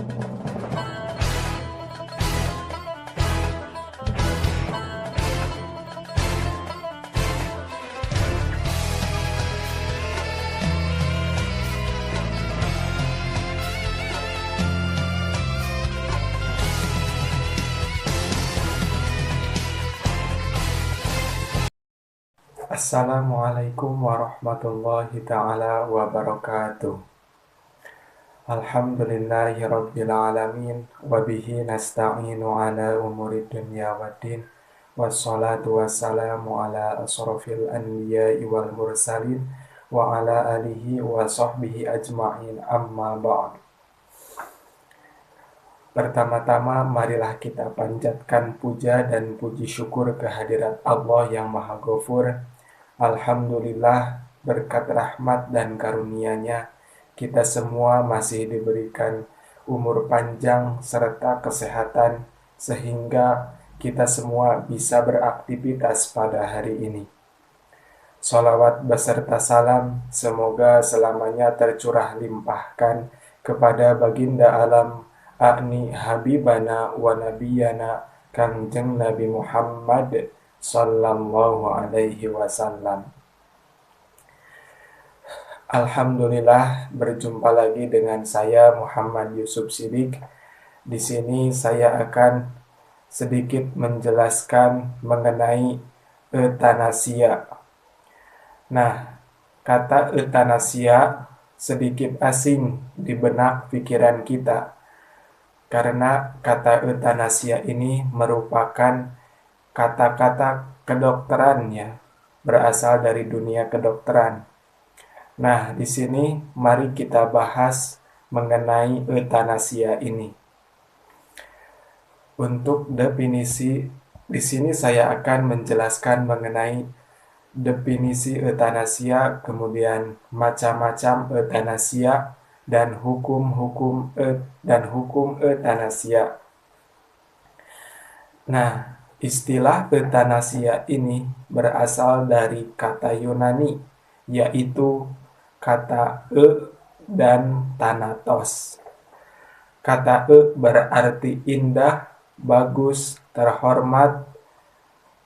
Assalamualaikum warahmatullahi ta'ala wabarakatuh. Alhamdulillahi rabbil alamin. Wabihi nasta'inu ala umuri dunya waddin. Wassalatu wassalamu ala asrafil anbiya'i wal mursalin. Wa ala alihi wa sahbihi ajma'in, amma ba'd. Pertama-tama marilah kita panjatkan puja dan puji syukur kehadirat Allah yang Maha Ghafur. Alhamdulillah, berkat rahmat dan karunia-Nya, kita semua masih diberikan umur panjang serta kesehatan, sehingga kita semua bisa beraktivitas pada hari ini. Sholawat beserta salam semoga selamanya tercurah limpahkan kepada baginda alam A'ni Habibana wa Nabiyana Kangjeng Nabi Muhammad Sallallahu Alaihi Wasallam. Alhamdulillah, berjumpa lagi dengan saya Muhammad Yusuf Sidik. Di sini saya akan sedikit menjelaskan mengenai euthanasia. Nah, kata euthanasia sedikit asing di benak pikiran kita, karena kata euthanasia ini merupakan kata-kata kedokteran ya, berasal dari dunia kedokteran. Nah, di sini mari kita bahas mengenai euthanasia ini. Untuk definisi, di sini saya akan menjelaskan mengenai definisi euthanasia, kemudian macam-macam euthanasia dan hukum euthanasia. Nah, istilah euthanasia ini berasal dari kata Yunani, yaitu kata dan thanatos. Kata berarti indah, bagus, terhormat,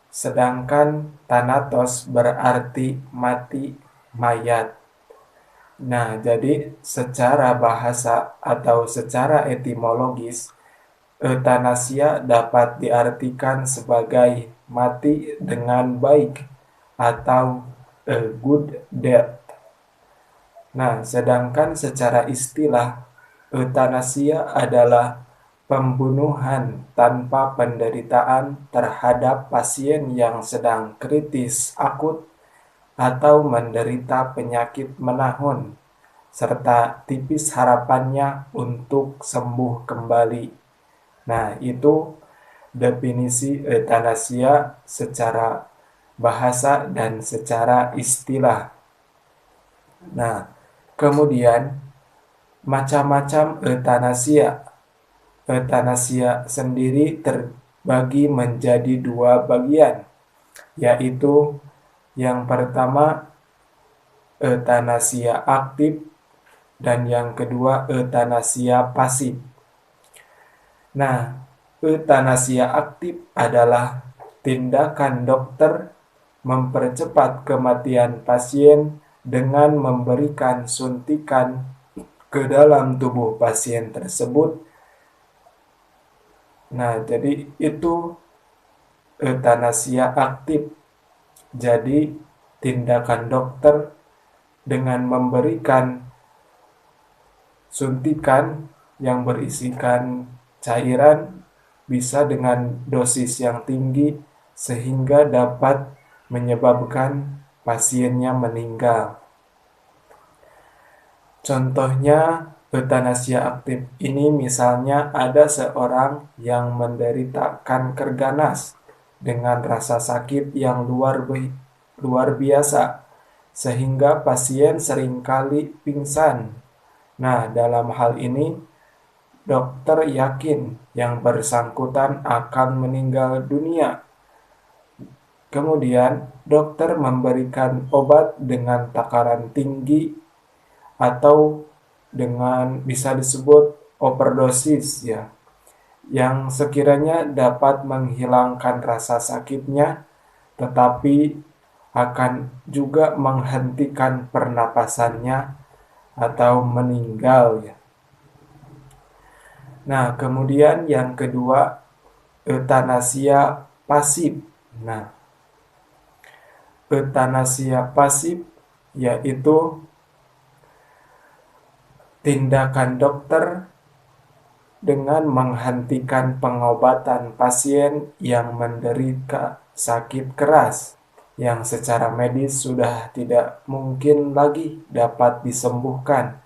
sedangkan thanatos berarti mati, mayat. Nah, jadi secara bahasa atau secara etimologis, euthanasia dapat diartikan sebagai mati dengan baik atau a good death. Nah, sedangkan secara istilah, euthanasia adalah pembunuhan tanpa penderitaan terhadap pasien yang sedang kritis akut atau menderita penyakit menahun, serta tipis harapannya untuk sembuh kembali. Nah, itu definisi euthanasia secara bahasa dan secara istilah. Nah, kemudian macam-macam euthanasia. Euthanasia sendiri terbagi menjadi dua bagian, yaitu yang pertama euthanasia aktif dan yang kedua euthanasia pasif. Nah, euthanasia aktif adalah tindakan dokter mempercepat kematian pasien dengan memberikan suntikan ke dalam tubuh pasien tersebut. Nah, jadi itu euthanasia aktif. Jadi tindakan dokter dengan memberikan suntikan yang berisikan cairan bisa dengan dosis yang tinggi sehingga dapat menyebabkan pasiennya meninggal. Contohnya euthanasia aktif ini misalnya ada seorang yang menderita kanker ganas dengan rasa sakit yang luar biasa sehingga pasien seringkali pingsan. Nah, dalam hal ini dokter yakin yang bersangkutan akan meninggal dunia. Kemudian dokter memberikan obat dengan takaran tinggi atau dengan bisa disebut overdosis ya, yang sekiranya dapat menghilangkan rasa sakitnya, tetapi akan juga menghentikan pernapasannya atau meninggal ya. Nah, kemudian yang kedua, euthanasia pasif. Nah, euthanasia pasif yaitu tindakan dokter dengan menghentikan pengobatan pasien yang menderita sakit keras yang secara medis sudah tidak mungkin lagi dapat disembuhkan.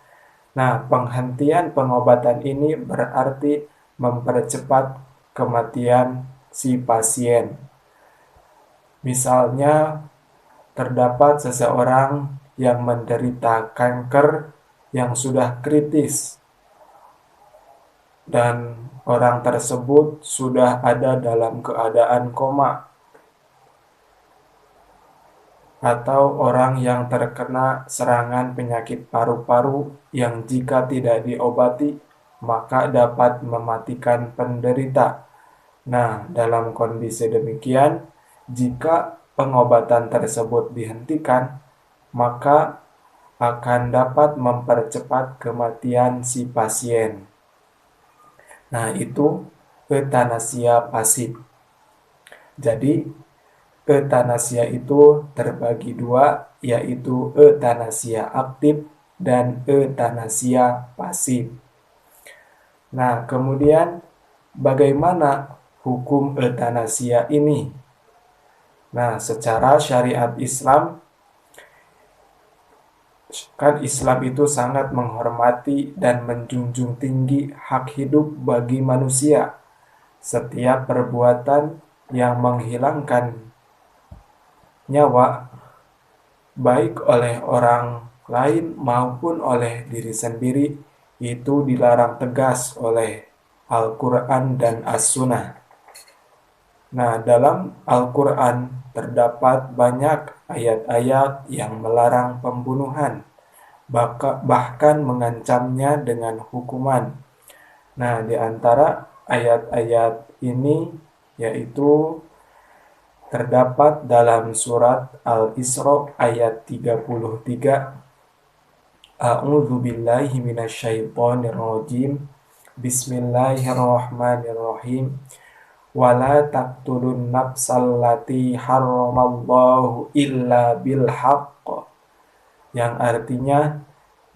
Nah, penghentian pengobatan ini berarti mempercepat kematian si pasien. Misalnya, terdapat seseorang yang menderita kanker yang sudah kritis dan orang tersebut sudah ada dalam keadaan koma, atau orang yang terkena serangan penyakit paru-paru yang jika tidak diobati maka dapat mematikan penderita. Nah, dalam kondisi demikian, jika pengobatan tersebut dihentikan, maka akan dapat mempercepat kematian si pasien. Nah, itu euthanasia pasif. Jadi, euthanasia itu terbagi dua, yaitu euthanasia aktif dan euthanasia pasif. Nah, kemudian bagaimana hukum euthanasia ini? Nah, secara syariat Islam, kan Islam itu sangat menghormati dan menjunjung tinggi hak hidup bagi manusia. Setiap perbuatan yang menghilangkan nyawa, baik oleh orang lain maupun oleh diri sendiri, itu dilarang tegas oleh Al-Quran dan As-Sunnah. Nah, dalam Al-Quran terdapat banyak ayat-ayat yang melarang pembunuhan, bahkan mengancamnya dengan hukuman. Nah, di antara ayat-ayat ini yaitu terdapat dalam surat Al-Isra ayat 33. A'udzu billahi minasyaitonir rajim. Bismillahirrahmanirrahim. Wala taqtulun nafsal lati harramallahu illa bil haqq. Yang artinya,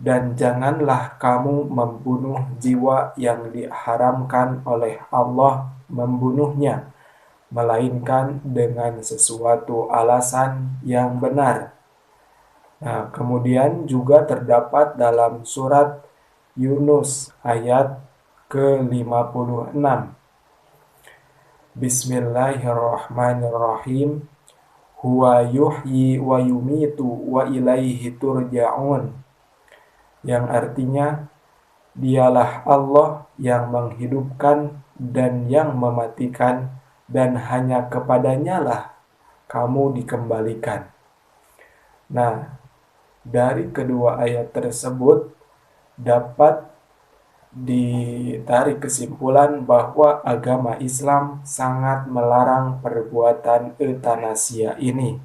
dan janganlah kamu membunuh jiwa yang diharamkan oleh Allah membunuhnya, melainkan dengan sesuatu alasan yang benar. Nah, kemudian juga terdapat dalam surat Yunus ayat ke-56. Bismillahirrahmanirrahim. Huwa yuhyi wa yumitu wa ilaihi turja'un. Yang artinya, dialah Allah yang menghidupkan dan yang mematikan, dan hanya kepadanya lah kamu dikembalikan. Nah, dari kedua ayat tersebut dapat ditarik kesimpulan bahwa agama Islam sangat melarang perbuatan euthanasia ini.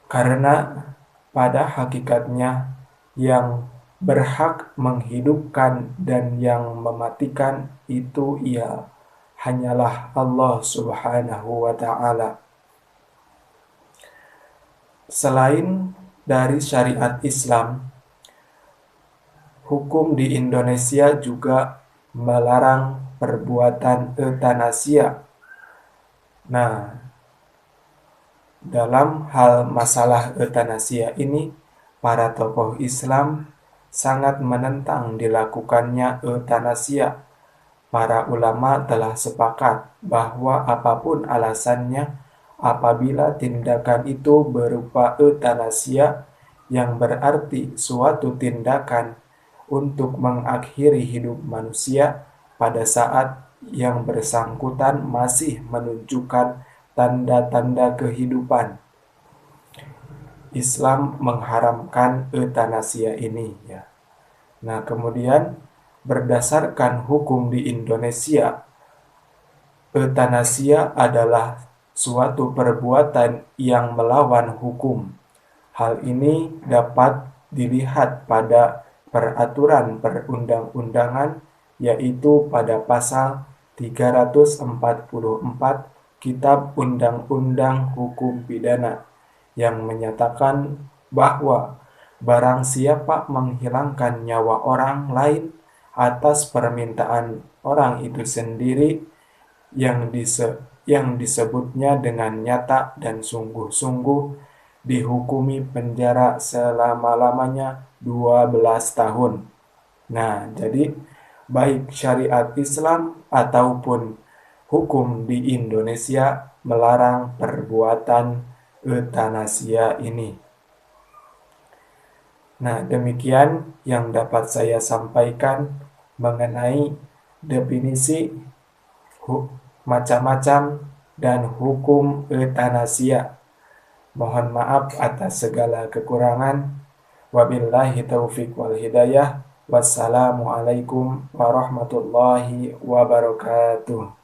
Karena pada hakikatnya yang berhak menghidupkan dan yang mematikan itu hanyalah Allah Subhanahu wa Ta'ala. Selain dari syariat Islam, hukum di Indonesia juga melarang perbuatan euthanasia. Nah, dalam hal masalah euthanasia ini, para tokoh Islam sangat menentang dilakukannya euthanasia. Para ulama telah sepakat bahwa apapun alasannya, apabila tindakan itu berupa euthanasia, yang berarti suatu tindakan untuk mengakhiri hidup manusia pada saat yang bersangkutan masih menunjukkan tanda-tanda kehidupan. Islam mengharamkan euthanasia ini ya. Nah, kemudian berdasarkan hukum di Indonesia, euthanasia adalah suatu perbuatan yang melawan hukum. Hal ini dapat dilihat pada peraturan perundang-undangan, yaitu pada pasal 344 Kitab Undang-Undang Hukum Pidana yang menyatakan bahwa barang siapa menghilangkan nyawa orang lain atas permintaan orang itu sendiri yang disebutnya dengan nyata dan sungguh-sungguh dihukumi penjara selama-lamanya 12 tahun. Nah, jadi baik syariat Islam ataupun hukum di Indonesia melarang perbuatan euthanasia ini. Nah, demikian yang dapat saya sampaikan mengenai definisi macam-macam dan hukum euthanasia. Mohon maaf atas segala kekurangan. Wabillahi taufiq wal hidayah. Wassalamualaikum warahmatullahi wabarakatuh.